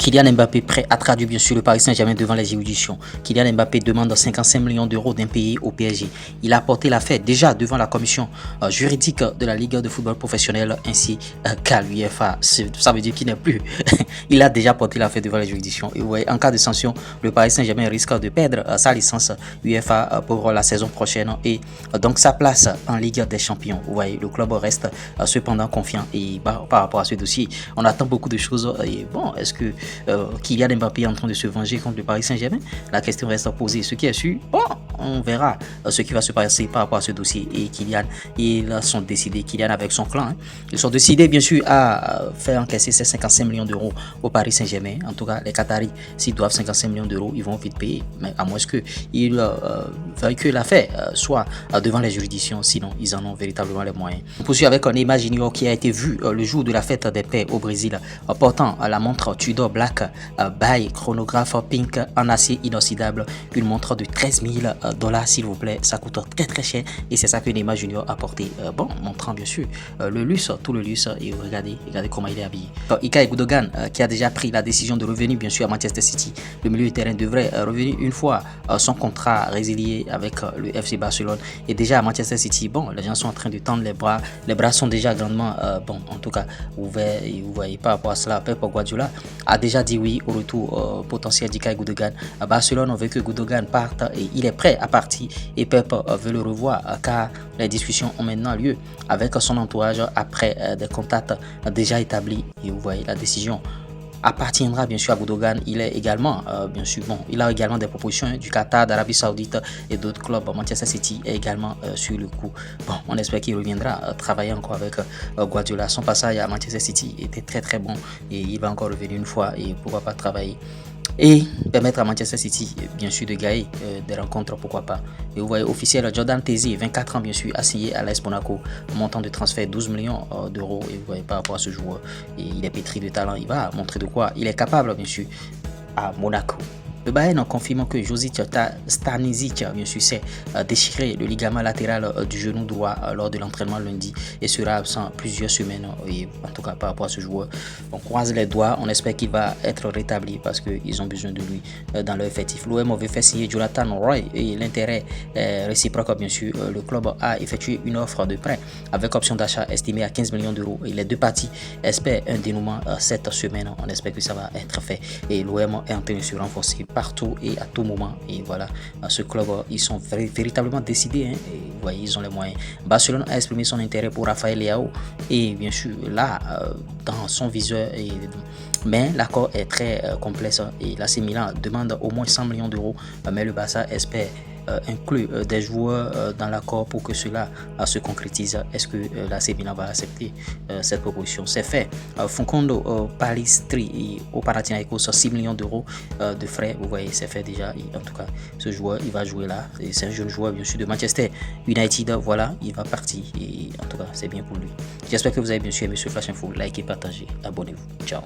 Kylian Mbappé prêt à traduire bien sûr le Paris Saint-Germain devant les juridictions. Kylian Mbappé demande 55 millions d'euros d'impayés au PSG. Il a porté l'affaire déjà devant la commission juridique de la Ligue de football professionnel ainsi qu'à l'UEFA. Ça veut dire qu'il n'est plus. Il a déjà porté l'affaire devant les juridictions. Et vous voyez, en cas de sanction, le Paris Saint-Germain risque de perdre sa licence UEFA pour la saison prochaine et donc sa place en Ligue des Champions. Vous voyez, le club reste cependant confiant et par rapport à ce dossier, on attend beaucoup de choses. Et bon, est-ce que Kylian Mbappé est en train de se venger contre le Paris Saint-Germain? La question reste posée. Ce qui est sûr, bon, on verra ce qui va se passer par rapport à ce dossier. Et Kylian, ils sont décidés, Kylian avec son clan, ils sont décidés bien sûr à faire encaisser ces 55 millions d'euros au Paris Saint-Germain. En tout cas, les Qataris, s'ils doivent 55 millions d'euros, ils vont vite payer. Mais à moins qu'ils veuillent que l'affaire soit devant les juridictions, sinon ils en ont véritablement les moyens. On poursuit avec Neymar Junior qui a été vu le jour de la fête des pères au Brésil portant la montre Tudor Black by chronographe Pink en acier inoxydable, une montre de 13 000 $ s'il vous plaît, ça coûte très cher et c'est ça que Neymar Junior a porté, bon, montrant bien sûr le luxe, tout le luxe, et regardez comment il est habillé. Ilkay Gundogan qui a déjà pris la décision de revenir bien sûr à Manchester City, le milieu de terrain devrait revenir une fois son contrat résilié avec le FC Barcelone, et déjà à Manchester City, bon, les gens sont en train de tendre les bras sont déjà grandement, bon, en tout cas, vous voyez par rapport à cela, Pep Guardiola a déjà dit oui au retour potentiel d'Ilkay Gundogan. À Barcelone, on veut que Gundogan parte et il est prêt à partir et Pep veut le revoir car les discussions ont maintenant lieu avec son entourage après des contacts déjà établis, et vous voyez la décision appartiendra bien sûr à Gundogan. Il est également bien sûr, bon, il a également des propositions du Qatar, d'Arabie Saoudite et d'autres clubs. Manchester City est également sur le coup. Bon, on espère qu'il reviendra travailler encore avec Guardiola. Son passage à Manchester City était très bon et il va encore revenir une fois et pourquoi pas travailler et permettre à Manchester City bien sûr de gagner des rencontres, pourquoi pas. Et vous voyez officiel, Jordan Tezi, 24 ans bien sûr, a signé à l'AS Monaco, montant de transfert 12 millions d'euros, et vous voyez par rapport à ce joueur, et il est pétri de talent, il va montrer de quoi il est capable bien sûr à Monaco. Le Bayern confirme que Josic Stanisic bien sûr s'est déchiré le ligament latéral du genou droit lors de l'entraînement lundi et sera absent plusieurs semaines. Et en tout cas par rapport à ce joueur, on croise les doigts, on espère qu'il va être rétabli parce qu'ils ont besoin de lui dans leur effectif. L'OM avait fait signer Jonathan Roy et l'intérêt réciproque bien sûr. Le club a effectué une offre de prêt avec option d'achat estimée à 15 millions d'euros et les deux parties espèrent un dénouement cette semaine. On espère que ça va être fait et l'OM est en train de se renforcer partout et à tout moment, et voilà, ce club, ils sont véritablement décidés, et vous voyez, ils ont les moyens. Barcelone a exprimé son intérêt pour Rafael Leao et bien sûr là dans son viseur, mais l'accord est très complexe et l'AC Milan demande au moins 100 millions d'euros, mais le Barça espère inclut des joueurs dans l'accord pour que cela se concrétise. Est-ce que l'AC Milan va accepter cette proposition? C'est fait. Facundo Pellistri au Panathinaikos 6 millions d'euros de frais, vous voyez, c'est fait déjà. Et en tout cas, ce joueur, il va jouer là. C'est un jeune joueur bien sûr de Manchester United, voilà, il va partir et en tout cas, c'est bien pour lui. J'espère que vous avez bien sûr aimé ce Flash Info. Likez, partagez, abonnez-vous. Ciao.